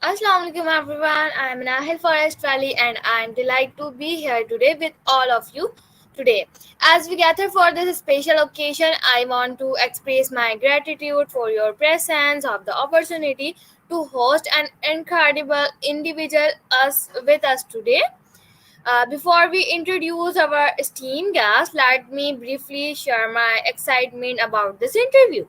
Assalamu alaikum everyone. I am Nahil Forest Valley and I am delighted to be here today with all of you today. As we gather for this special occasion, I want to express my gratitude for your presence of the opportunity to host an incredible individual us today. Before we introduce our esteemed guest, let me briefly share my excitement about this interview.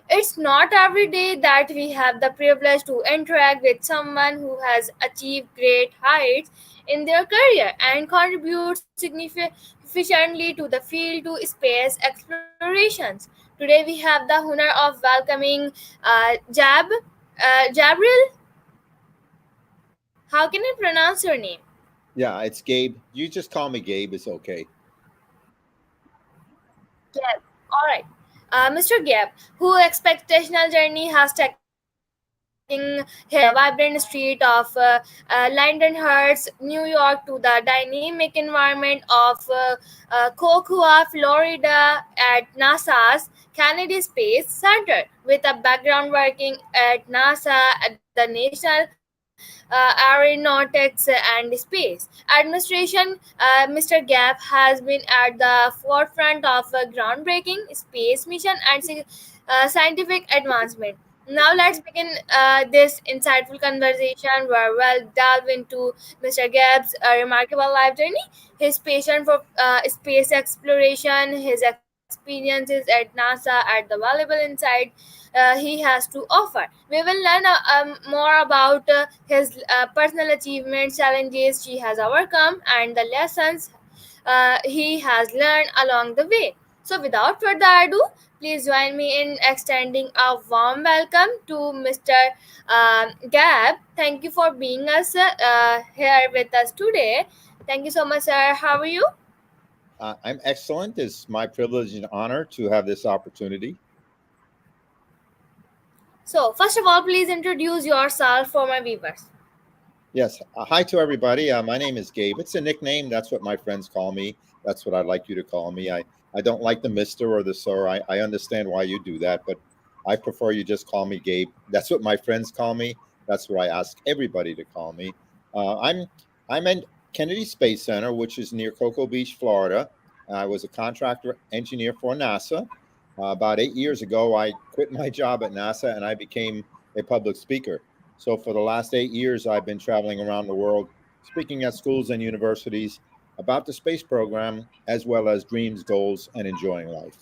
It's not every day that we have the privilege to interact with someone who has achieved great heights in their career and contribute significantly to the field to space explorations. Today we have the honor of welcoming Jabril. How can I pronounce your name? Yeah, it's Gabe. You just call me Gabe. It's okay. Gab. All right. Mr. Gab, whose expectational journey has taken him from the vibrant street of Lindenhurst, New York, to the dynamic environment of Cocoa, Florida, at NASA's Kennedy Space Center, with a background working at NASA at the National Aeronautics and Space Administration. Mr. Gap has been at the forefront of groundbreaking space mission and scientific advancement. Now let's begin this insightful conversation where we'll delve into Mr. Gabb's remarkable life journey, his passion for space exploration, his experiences at NASA, and the valuable insight he has to offer. We will learn more about his personal achievements, challenges he has overcome, and the lessons he has learned along the way. So, without further ado, please join me in extending a warm welcome to Mr. Gab. Thank you for being us here with us today. Thank you so much, sir. How are you? I'm excellent. It's my privilege and honor to have this opportunity. So, first of all, please introduce yourself for my viewers. Yes. Hi to everybody. My name is Gabe. It's a nickname. That's what my friends call me. That's what I'd like you to call me. I don't like the Mister or the Sir. I understand why you do that, but I prefer you just call me Gabe. That's what my friends call me. That's what I ask everybody to call me. I'm in Kennedy Space Center, which is near Cocoa Beach, Florida. I was a contractor engineer for NASA. About 8 years ago, I quit my job at NASA and I became a public speaker. So for the last 8 years, I've been traveling around the world, speaking at schools and universities about the space program, as well as dreams, goals, and enjoying life.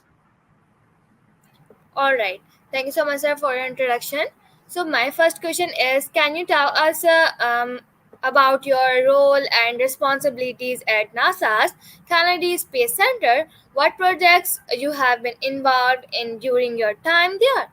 All right. Thank you so much, sir, for your introduction. So, my first question is, can you tell us about your role and responsibilities at NASA's Kennedy Space Center? What projects you have been involved in during your time there?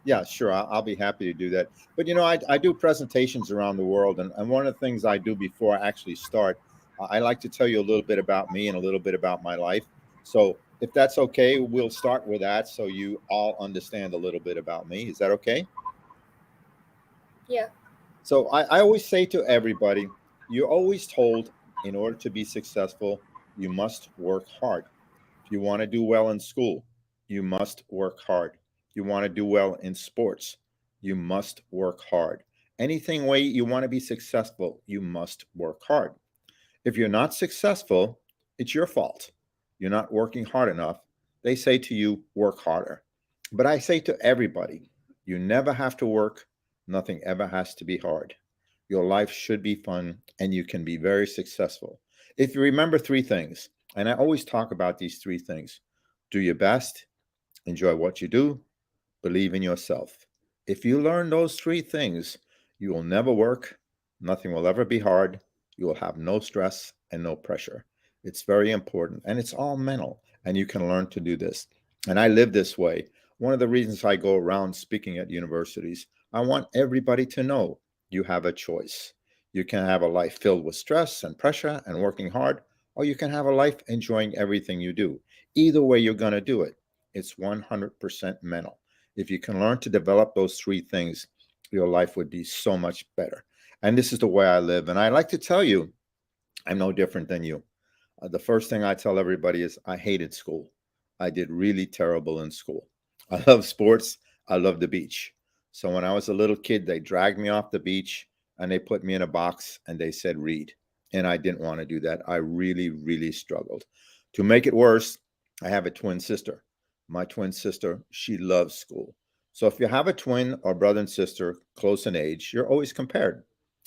Yeah, sure. I'll be happy to do that. But I do presentations around the world, and one of the things I do before I actually start, I like to tell you a little bit about me and a little bit about my life. So if that's okay, we'll start with that so you all understand a little bit about me. Is that okay? Yeah. So I always say to everybody, you're always told in order to be successful, you must work hard. If you want to do well in school, you must work hard. You want to do well in sports, you must work hard. Anything way you want to be successful, you must work hard. If you're not successful, it's your fault. You're not working hard enough. They say to you, work harder. But I say to everybody, you never have to work. Nothing ever has to be hard. Your life should be fun and you can be very successful. If you remember three things, and I always talk about these three things: do your best, enjoy what you do, believe in yourself. If you learn those three things, you will never work, nothing will ever be hard, you will have no stress and no pressure. It's very important and it's all mental, and you can learn to do this. And I live this way. One of the reasons I go around speaking at universities, I want everybody to know you have a choice. You can have a life filled with stress and pressure and working hard, or you can have a life enjoying everything you do. Either way, you're going to do it. It's 100% mental. If you can learn to develop those three things, your life would be so much better. And this is the way I live. And I like to tell you, I'm no different than you. The first thing I tell everybody is I hated school. I did really terrible in school. I love sports. I love the beach. So when I was a little kid, they dragged me off the beach and they put me in a box and they said, read. And I didn't want to do that. I really, really struggled. To make it worse, I have a twin sister. My twin sister, she loves school. So if you have a twin or brother and sister close in age, you're always compared.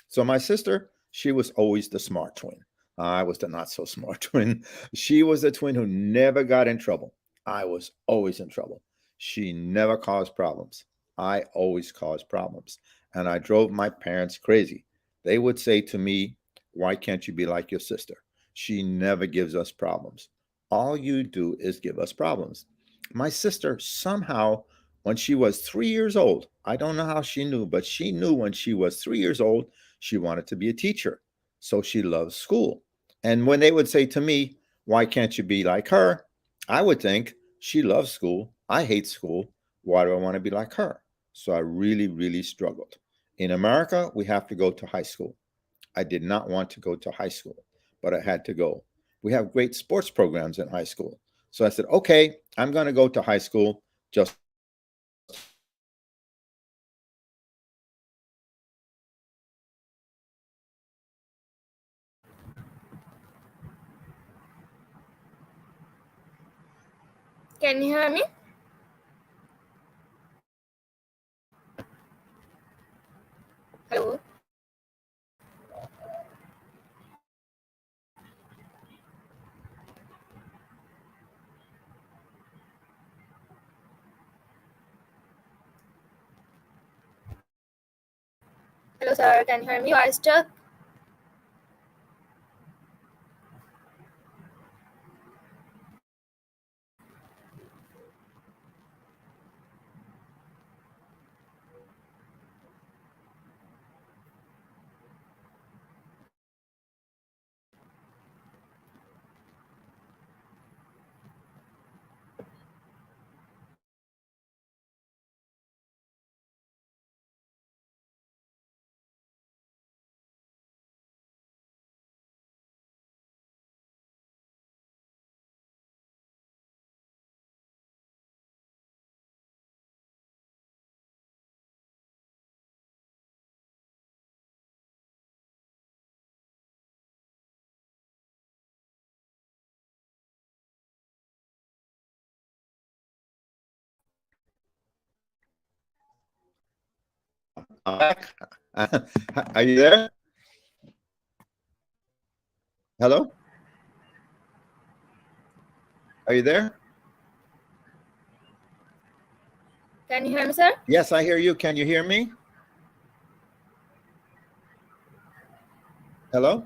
So my sister, she was always the smart twin. I was the not so smart twin. She was the twin who never got in trouble. I was always in trouble. She never caused problems. I always caused problems. And I drove my parents crazy. They would say to me, why can't you be like your sister? She never gives us problems. All you do is give us problems. My sister somehow, when she was 3 years old, I don't know how she knew, but she knew when she was 3 years old, she wanted to be a teacher. So she loves school. And when they would say to me, why can't you be like her? I would think, she loves school. I hate school. Why do I want to be like her? So I really, really struggled. In America, we have to go to high school. I did not want to go to high school, but I had to go. We have great sports programs in high school. So I said, okay, I'm going to go to high school just to play sports. So I went to high school. I went to high school. I went to high school. I went to high school. I went to high school. I went to high school. I went to high school. I went to high Can you school. hear me? Hello. Hello, sir. Can you hear me? You are stuck. I'm back. Are you there? Hello? Are you there? Can you hear me, sir? Yes, I hear you. Can you hear me? Hello?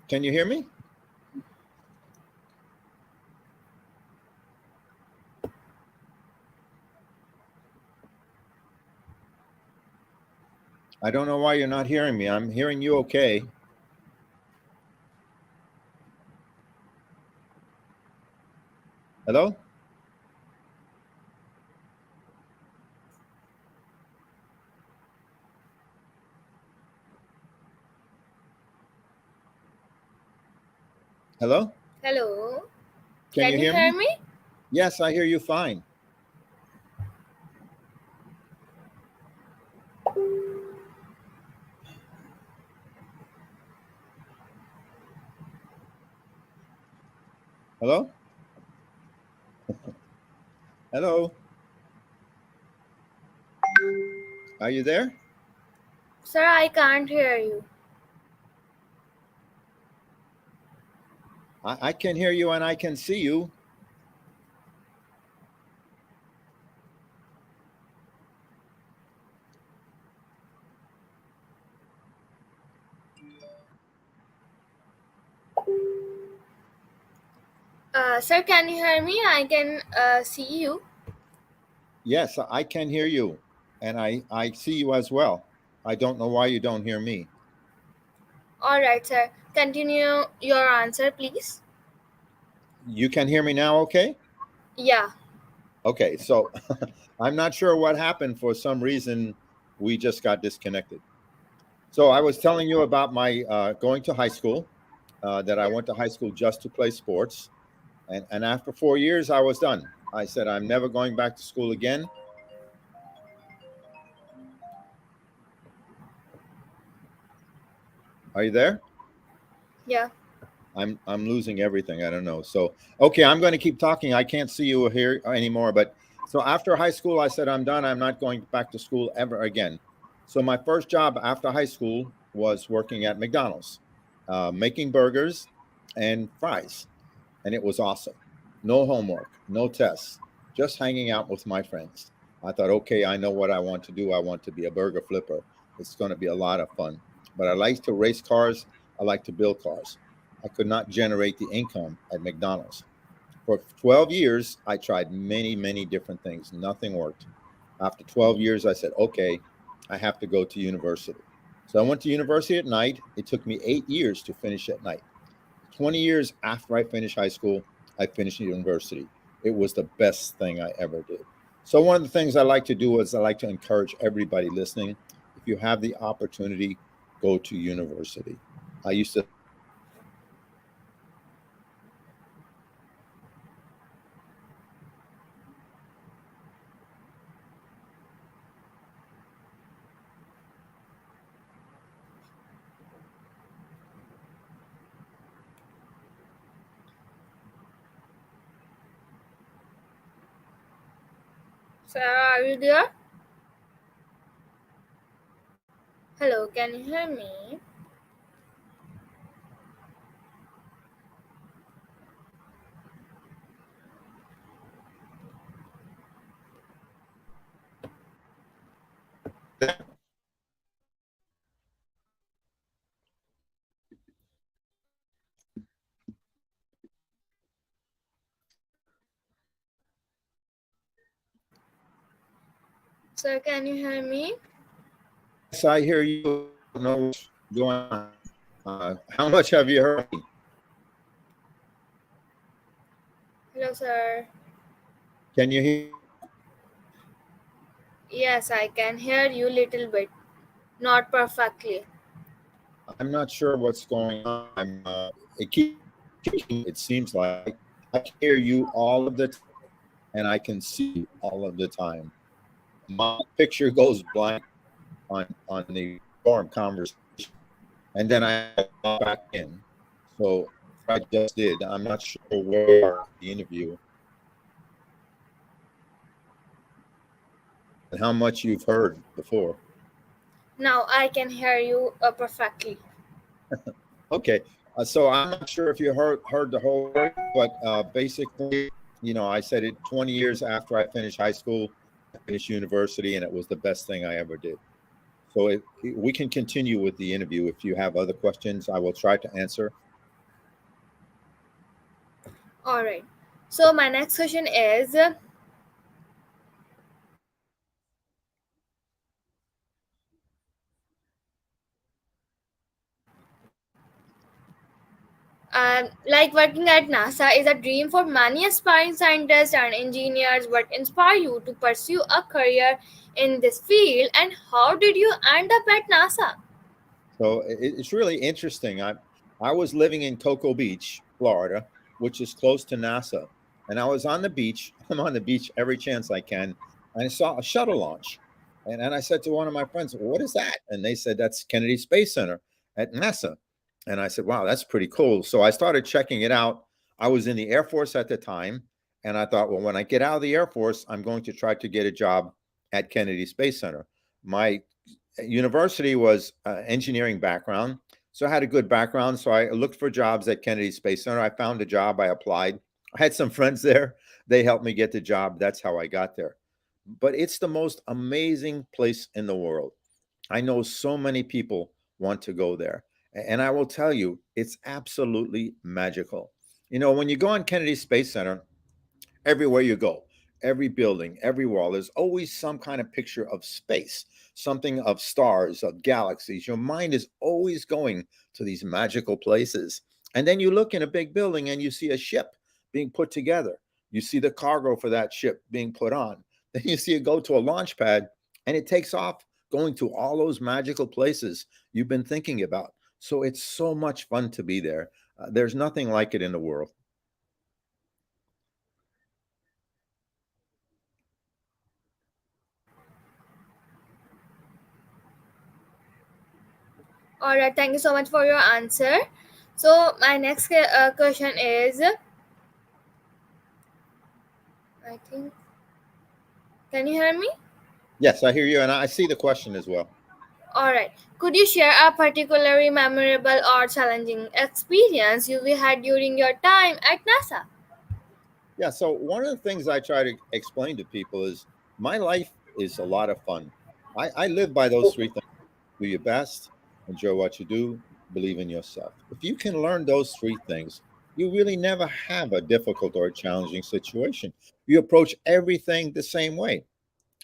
Can you hear me? I don't know why you're not hearing me. I'm hearing you okay. Hello? Hello? Hello. Can Can you you hear hear me? me? Yes, I hear you fine. Hello? Hello? Are you there? Sir, I can't hear you. I can hear you and I can see you. Sir, can you hear me? I can see you. Yes, I can hear you. And I see you as well. I don't know why you don't hear me. All right, sir. Continue your answer, please. You can hear me now, okay? Yeah. Okay, so I'm not sure what happened. For some reason, we just got disconnected. So I was telling you about my going to high school, that I went to high school just to play sports. And after 4 years, I was done. I said, I'm never going back to school again. Are you there? Yeah. I'm losing everything. I don't know. So okay, I'm going to keep talking. I can't see you here anymore. But so after high school, I said I'm done. I'm not going back to school ever again. So my first job after high school was working at McDonald's, making burgers and fries, and it was awesome. No homework, no tests, just hanging out with my friends. I thought, okay, I know what I want to do. I want to be a burger flipper. It's going to be a lot of fun. But I like to race cars. I like to build cars. I could not generate the income at McDonald's. For 12 years, I tried many, many different things. Nothing worked. After 12 years, I said, okay, I have to go to university. So I went to university at night. It took me 8 years to finish at night. 20 years after I finished high school, I finished university. It was the best thing I ever did. So, one of the things I like to do is I like to encourage everybody listening, if you have the opportunity, go to university. I used to say that my parents told me that I should go to university. I said, no, I want to go to university. I want to go to university. I want to go to university. And I went to university. And I finished university. And I got my degree. And I got my master's degree. Sarah, are you there? Hello, can you hear me? Are you there? Sir, can you hear me? Yes, I hear you. I don't know what's going on. How much have you heard me? Hello, sir. Can you hear me? Yes, I can hear you little bit, not perfectly. I'm not sure what's going on. It keeps changing. It seems like I can hear you all of the time, and I can see you all of the time. My picture goes blank on the forum conversation, and then I have to log back in. So that's what I just did. I'm not sure where we are in the interview and how much you've heard before. Now I can hear you perfectly. Okay, so I'm not sure if you heard the whole story, but basically, I said it 20 years after I finished high school, I finished university, and it was the best thing I ever did. So we can continue with the interview. If you have other questions, I will try to answer. All right. So my next question is, like working at NASA is a dream for many aspiring scientists and engineers. What inspired you to pursue a career in this field, and how did you end up at NASA? So it's really interesting. I was living in Cocoa Beach, Florida, which is close to NASA, and I was on the beach. I'm on the beach every chance I can, and I saw a shuttle launch, and I said to one of my friends, "What is that?" And they said, "That's Kennedy Space Center at NASA." And I said, "Wow, that's pretty cool." So I started checking it out. I was in the Air Force at the time, and I thought, well, when I get out of the Air Force, I'm going to try to get a job at Kennedy Space Center. My university was engineering background, so I had a good background. So I looked for jobs at Kennedy Space Center. I found a job. I applied. I had some friends there. They helped me get the job. That's how I got there. But it's the most amazing place in the world. I know so many people want to go there. And I will tell you, it's absolutely magical. When you go on Kennedy Space Center, everywhere you go, every building, every wall, there's always some kind of picture of space, something of stars, of galaxies. Your mind is always going to these magical places. And then you look in a big building and you see a ship being put together. You see the cargo for that ship being put on. Then you see it go to a launch pad and it takes off, going to all those magical places you've been thinking about. So it's so much fun to be there. There's nothing like it in the world. All right, thank you so much for your answer. So my next question is, I think, can you hear me? Yes, I hear you, and I see the question as well. All right. Could you share a particularly memorable or challenging experience you had during your time at NASA? Yeah, so one of the things I try to explain to people is my life is a lot of fun. I live by those three things: do your best, enjoy what you do, believe in yourself. If you can learn those three things, you really never have a difficult or a challenging situation. You approach everything the same way.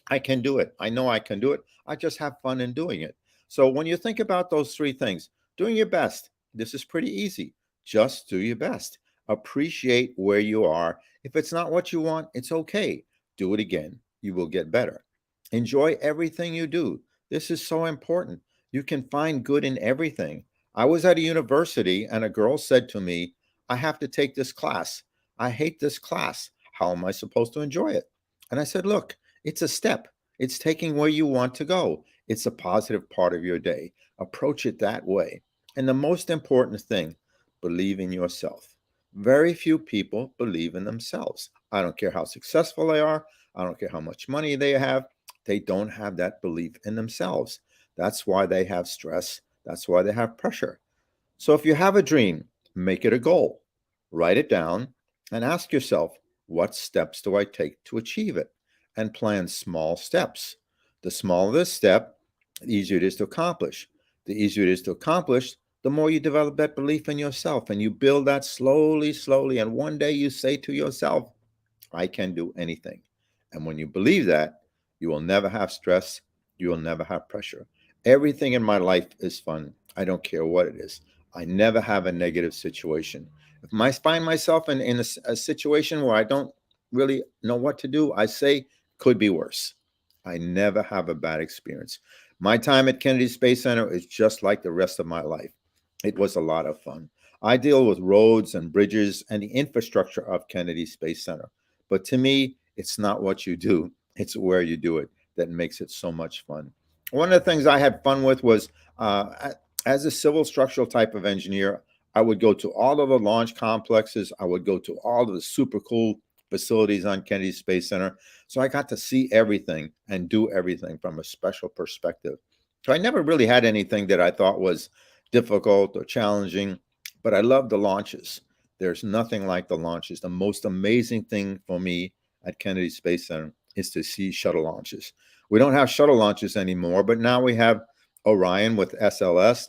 I can do it. I know I can do it. I just have fun in doing it. So when you think about those three things, doing your best, this is pretty easy. Just do your best. Appreciate where you are. If it's not what you want, it's okay. Do it again. You will get better. Enjoy everything you do. This is so important. You can find good in everything. I was at a university and a girl said to me, I have to take this class. I hate this class. How am I supposed to enjoy it? And I said, look, it's a step. It's taking where you want to go. It's a positive part of your day. Approach it that way. And the most important thing, believe in yourself. Very few people believe in themselves. I don't care how successful they are. I don't care how much money they have. They don't have that belief in themselves. That's why they have stress. That's why they have pressure. So if you have a dream, make it a goal. Write it down and ask yourself, what steps do I take to achieve it? And plan small steps. The smaller the step, the easier it is to accomplish. The easier it is to accomplish, the more you develop that belief in yourself and you build that slowly, slowly. And one day you say to yourself, I can do anything. And when you believe that, you will never have stress. You will never have pressure. Everything in my life is fun. I don't care what it is. I never have a negative situation. If I find myself in a situation where I don't really know what to do, I say, could be worse. I never have a bad experience. My time at Kennedy Space Center is just like the rest of my life. It was a lot of fun. I deal with roads and bridges and the infrastructure of Kennedy Space Center. But to me, it's not what you do, it's where you do it that makes it so much fun. One of the things I had fun with was as a civil structural type of engineer, I would go to all of the launch complexes, I would go to all of the super cool facilities on Kennedy Space Center. So I got to see everything and do everything from a special perspective. So I never really had anything that I thought was difficult or challenging, but I love the launches. There's nothing like the launches. The most amazing thing for me at Kennedy Space Center is to see shuttle launches. We don't have shuttle launches anymore, but now we have Orion with SLS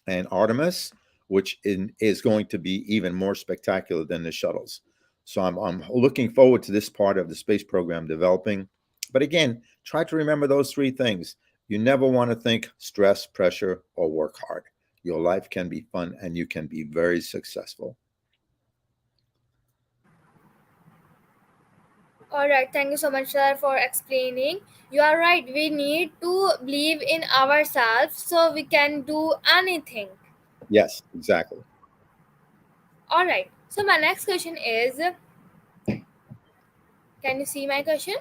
and Artemis, which is going to be even more spectacular than the shuttles. So I'm looking forward to this part of the space program developing. But again, try to remember those three things. You never want to think stress, pressure, or work hard. Your life can be fun and you can be very successful. All right, thank you so much, sir, for explaining. You are right. We need to believe in ourselves so we can do anything. Yes, exactly. All right. So my next question is, can you see my question?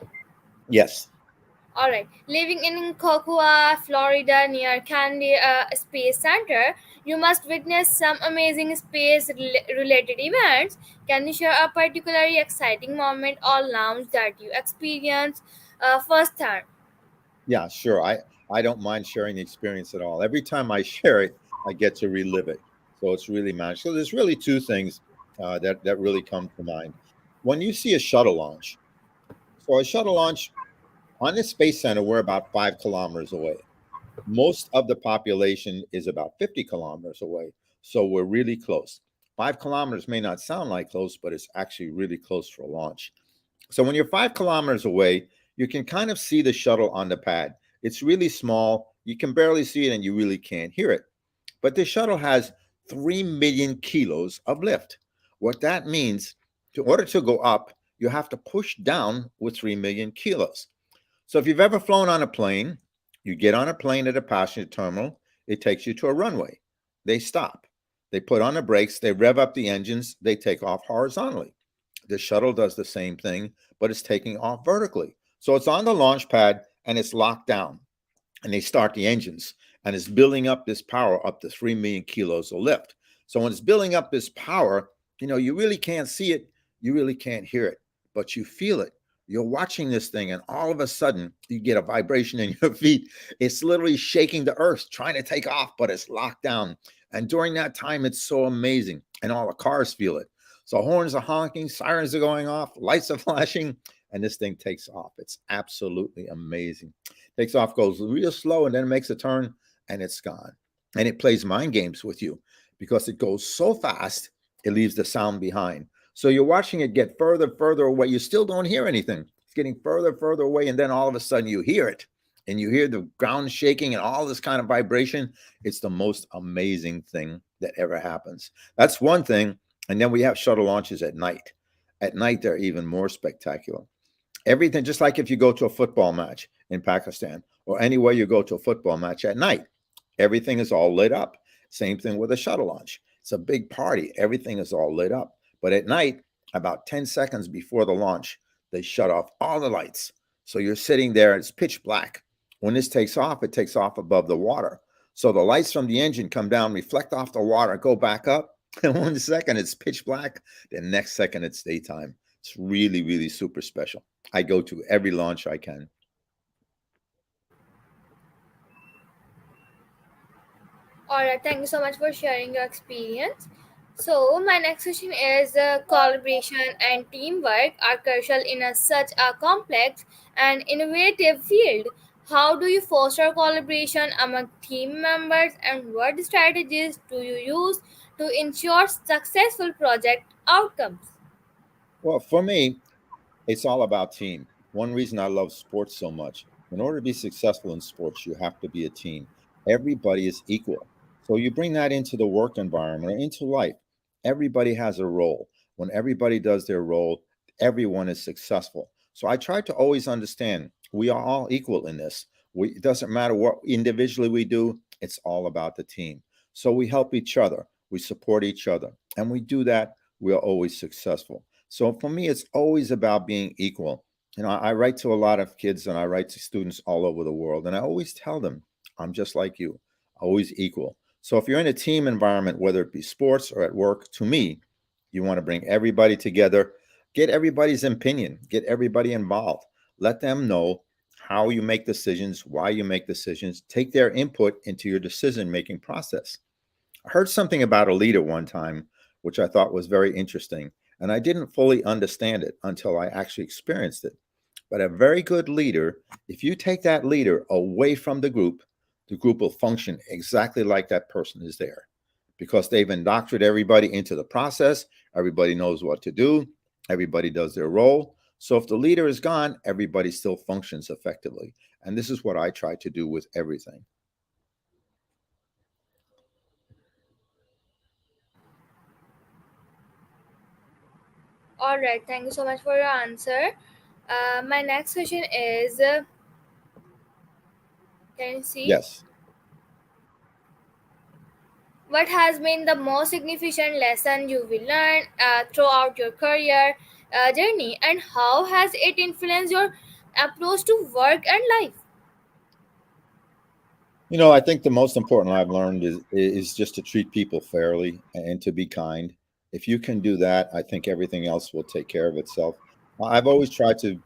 Yes. All right. Living in Cocoa, Florida, near Kennedy Space Center, you must witness some amazing space-related events. Can you share a particularly exciting moment or launch that you experienced firsthand? Yeah, sure. I don't mind sharing the experience at all. Every time I share it, I get to relive it. So it's really magical. So there's really two things that really come to mind. When you see a shuttle launch, so a shuttle launch on the Space Center, we're about 5 kilometers away. Most of the population is about 50 kilometers away. So we're really close. 5 kilometers may not sound like close, but it's actually really close for a launch. So when you're 5 kilometers away, you can kind of see the shuttle on the pad. It's really small. You can barely see it and you really can't hear it. But the shuttle has 3 million kilos of lift. What that means, in order to go up, you have to push down with 3 million kilos. So if you've ever flown on a plane, you get on a plane at a passenger terminal, it takes you to a runway. They stop. They put on the brakes, they rev up the engines, they take off horizontally. The shuttle does the same thing, but it's taking off vertically. So it's on the launch pad and it's locked down and they start the engines. and it's building up this power up to 3 million kilos of lift. So when it's building up this power, you really can't see it, you really can't hear it, but you feel it. You're watching this thing, and all of a sudden, you get a vibration in your feet. It's literally shaking the earth, trying to take off, but it's locked down. And during that time, it's so amazing, and all the cars feel it. So horns are honking, sirens are going off, lights are flashing, and this thing takes off. It's absolutely amazing. Takes off, goes real slow, and then it makes a turn, and it's gone. And it plays mind games with you because it goes so fast, it leaves the sound behind. So you're watching it get further, further away. You still don't hear anything. It's getting further, further away, and then all of a sudden you hear it, and you hear the ground shaking and all this kind of vibration. It's the most amazing thing that ever happens. That's one thing. And then we have shuttle launches at night. At night, they're even more spectacular. Everything, just like if you go to a football match in Pakistan or anywhere you go to a football match at night, everything is all lit up. Same thing with a shuttle launch. It's a big party. Everything is all lit up. But at night, about 10 seconds before the launch, they shut off all the lights. So you're sitting there, it's pitch black. When this takes off, it takes off above the water. So the lights from the engine come down, reflect off the water, go back up. And 1 second it's pitch black. The next second it's daytime. It's really, really super special. I go to every launch I can. All right, thank you so much for sharing your experience. So, my next question is collaboration and teamwork are crucial in such a complex and innovative field. How do you foster collaboration among team members, and what strategies do you use to ensure successful project outcomes? Well, for me, it's all about team. One reason I love sports so much, in order to be successful in sports, you have to be a team. Everybody is equal. So you bring that into the work environment or into life. Everybody has a role. When everybody does their role, everyone is successful. So I try to always understand we are all equal in this. It doesn't matter what individually we do, it's all about the team. So we help each other, we support each other, and we do that, we are always successful. So for me, it's always about being equal. I write to a lot of kids and I write to students all over the world, and I always tell them, I'm just like you, always equal. So if you're in a team environment, whether it be sports or at work, to me, you want to bring everybody together, get everybody's opinion, get everybody involved, let them know how you make decisions, why you make decisions, take their input into your decision making process. I heard something about a leader one time, which I thought was very interesting, and I didn't fully understand it until I actually experienced it. But a very good leader, if you take that leader away from the group will function exactly like that person is there because they've indoctrinated everybody into the process. Everybody knows what to do, everybody does their role. So if the leader is gone, everybody still functions effectively. And this is what I try to do with everything. All right, thank you so much for your answer. My next question is can you see Yes. what has been the most significant lesson you will learn throughout your career journey, and how has it influenced your approach to work and life? I think the most important I've learned is just to treat people fairly and to be kind. If you can do that, I think everything else will take care of itself. I've always tried to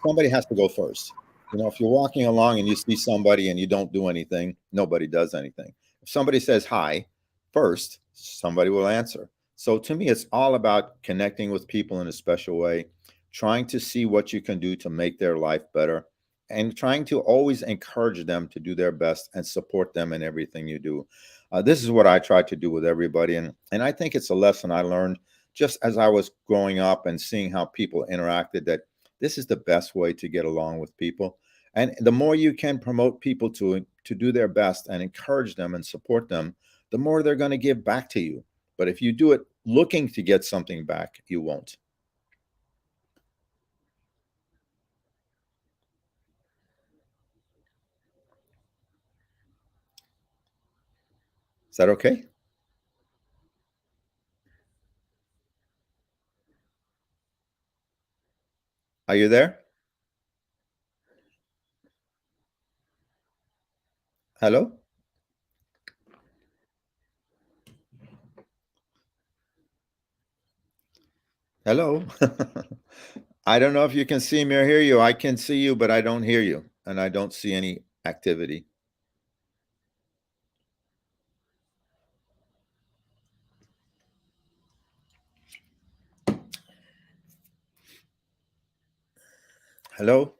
somebody has to go first. If you're walking along and you see somebody and you don't do anything, nobody does anything. If somebody says hi first, somebody will answer. So to me, it's all about connecting with people in a special way, trying to see what you can do to make their life better, and trying to always encourage them to do their best and support them in everything you do. This is what I try to do with everybody. And I think it's a lesson I learned just as I was growing up and seeing how people interacted that this is the best way to get along with people. And the more you can promote people to do their best and encourage them and support them, the more they're going to give back to you. But if you do it looking to get something back, you won't. Is that okay? Are you there? Hello? Hello. I don't know if you can see me or hear you. I can see you, but I don't hear you, and I don't see any activity. Hello.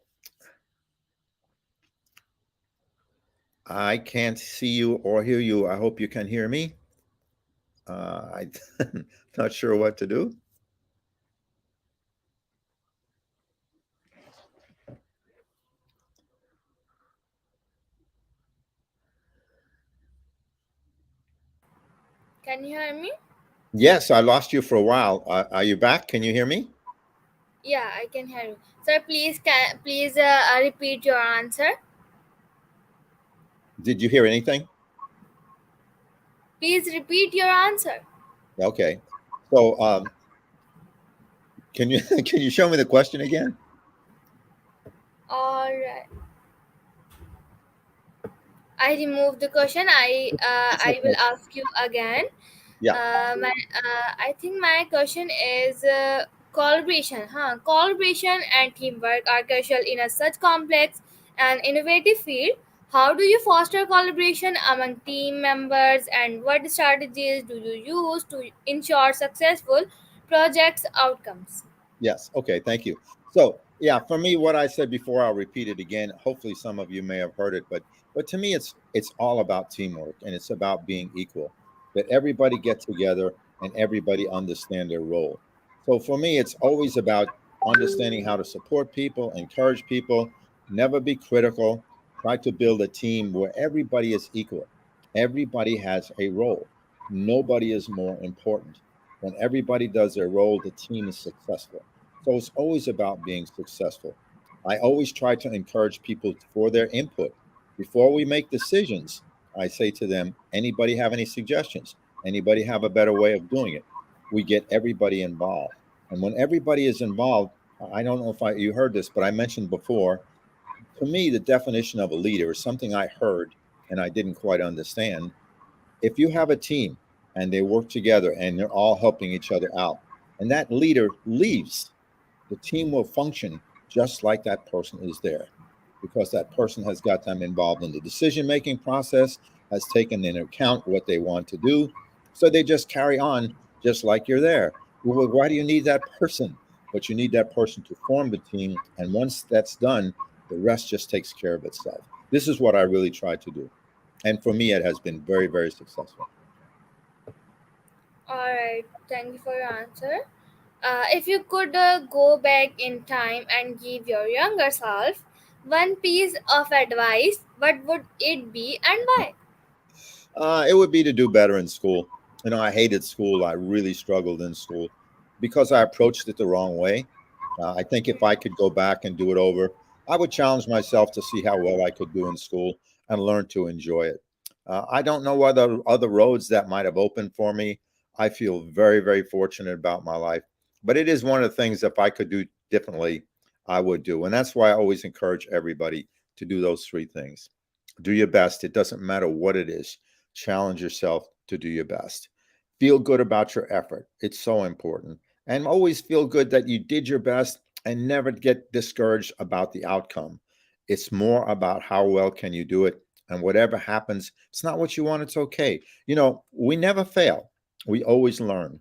I can't see you or hear you. I hope you can hear me. I'm not sure what to do. Can you hear me? Yes, I lost you for a while. Are you back? Can you hear me? Yeah, I can hear you. Sir, please repeat your answer. Did you hear anything? Please repeat your answer. Okay. So, can you can you show me the question again? All right. I removed the question. That's I will okay. ask you again. Yeah. I think my question is collaboration. Collaboration and teamwork are crucial in a such complex and innovative field. How do you foster collaboration among team members, and what strategies do you use to ensure successful projects outcomes? Yes. Okay. Thank you. So, yeah, for me, what I said before, I'll repeat it again. Hopefully, some of you may have heard it, but to me, it's all about teamwork and it's about being equal. That everybody get together and everybody understand their role. So for me, it's always about understanding how to support people, encourage people, never be critical. Try to build a team where everybody is equal. Everybody has a role. Nobody is more important. When everybody does their role, the team is successful. So it's always about being successful. I always try to encourage people for their input. Before we make decisions, I say to them, anybody have any suggestions? Anybody have a better way of doing it? We get everybody involved. And when everybody is involved, I don't know if you heard this, but I mentioned before, to me, the definition of a leader is something I heard and I didn't quite understand. If you have a team and they work together and they're all helping each other out, and that leader leaves, the team will function just like that person is there because that person has got them involved in the decision making process, has taken into account what they want to do. So they just carry on just like you're there. Well, why do you need that person? But you need that person to form the team. And once that's done, the rest just takes care of itself. This is what I really try to do. And for me, it has been very, very successful. All right. Thank you for your answer. If you could go back in time and give your younger self one piece of advice, what would it be and why? It would be to do better in school. I hated school. I really struggled in school because I approached it the wrong way. I think if I could go back and do it over, I would challenge myself to see how well I could do in school and learn to enjoy it. I don't know what other roads that might have opened for me. I feel very, very fortunate about my life, but it is one of the things if I could do differently, I would do. And that's why I always encourage everybody to do those three things. Do your best. It doesn't matter what it is. Challenge yourself to do your best. Feel good about your effort. It's so important. And always feel good that you did your best and never get discouraged about the outcome. It's more about how well can you do it. And whatever happens, it's not what you want, it's okay. We never fail. We always learn.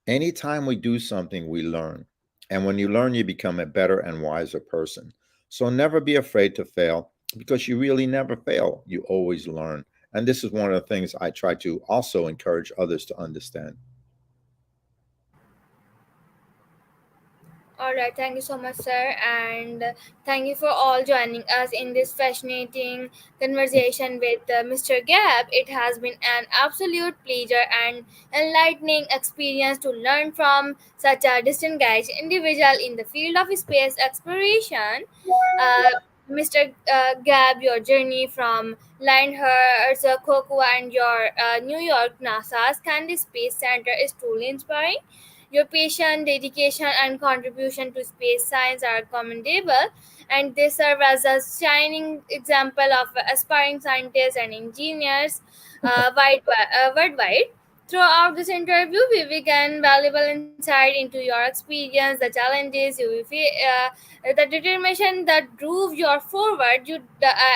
Anytime we do something, we learn. And when you learn, you become a better and wiser person. So never be afraid to fail because you really never fail. You always learn. And this is one of the things I try to also encourage others to understand. All right, thank you so much, sir, and thank you for all joining us in this fascinating conversation with Mr. Gab. It has been an absolute pleasure and enlightening experience to learn from such a distinguished individual in the field of space exploration. Mr. Gab, your journey from Lindenhurst, Cocoa, and your New York NASA's Kennedy Space Center is truly inspiring. Your passion, dedication, and contribution to space science are commendable, and they serve as a shining example of aspiring scientists and engineers worldwide. Throughout this interview, we will gain valuable insight into your experience, the challenges you will the determination that drove you forward. You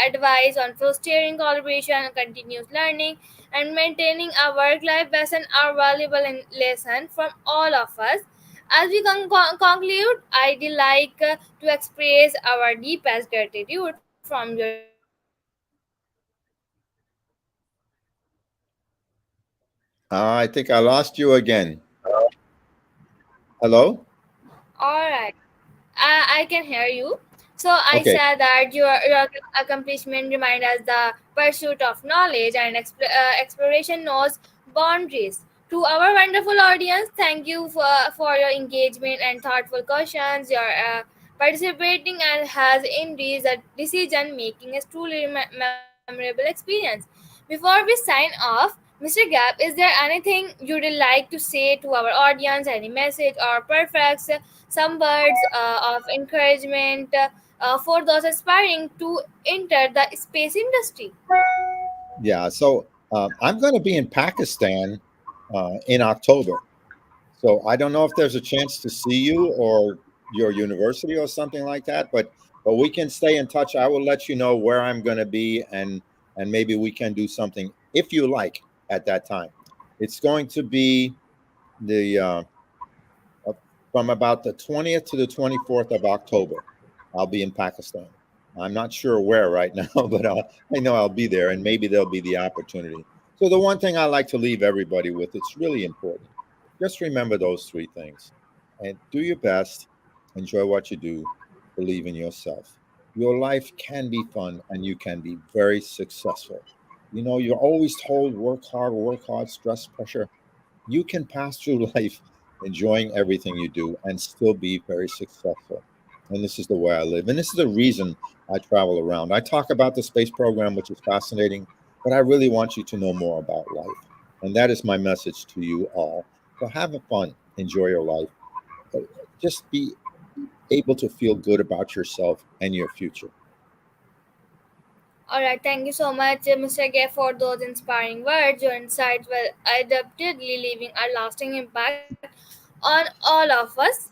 advise on fostering collaboration, continuous learning, and maintaining a work-life balance are valuable lesson from all of us. As we conclude, I'd like to express our deepest gratitude from your insights, experience, and dedication to education. I think I lost you again. Hello? All right. I can hear you. So I Okay. said that your accomplishment remind us the pursuit of knowledge and exploration knows boundaries. To our wonderful audience, thank you for your engagement and thoughtful questions. Your participating and has increased the decision making is truly memorable experience. Before we sign off, Mr. Gap, is there anything you'd like to say to our audience? Any message or perfect some words of encouragement for those aspiring to enter the space industry? Yeah. So I'm going to be in Pakistan in October. So I don't know if there's a chance to see you or your university or something like that, but we can stay in touch. I will let you know where I'm going to be, and maybe we can do something if you like at that time. It's going to be the uh, from about the 20th to the 24th of October. I'll be in Pakistan. I'm not sure where right now, but I know I'll be there, and maybe there'll be the opportunity. So the one thing I like to leave everybody with, it's really important. Just remember those three things, and do your best. Enjoy what you do. Believe in yourself. Your life can be fun, and you can be very successful. You know, you're always told work hard, stress, pressure. You can pass through life enjoying everything you do and still be very successful. And this is the way I live. And this is the reason I travel around. I talk about the space program, which is fascinating, but I really want you to know more about life. And that is my message to you all. So have fun, enjoy your life, but just be able to feel good about yourself and your future. All right, thank you so much, Mr. Gay, for those inspiring words. Your insights will adaptedly leaving a lasting impact on all of us.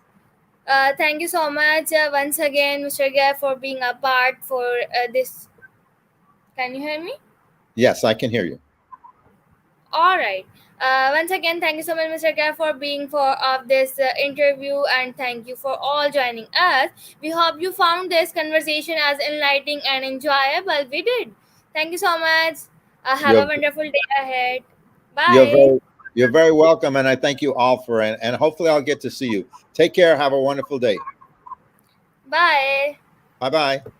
Thank you so much once again, Mr. Gay, for being a part for this. Can you hear me? Yes, I can hear you. All right. Once again, thank you so much, Mr. K, for being for of this interview, and thank you for all joining us. We hope you found this conversation as enlightening and enjoyable. We did. Thank you so much. Have a You're wonderful day ahead. you're Bye. very you're very welcome, and I thank you all for it. And hopefully I'll get to see you. Take care. Have a wonderful day. Bye. Bye bye.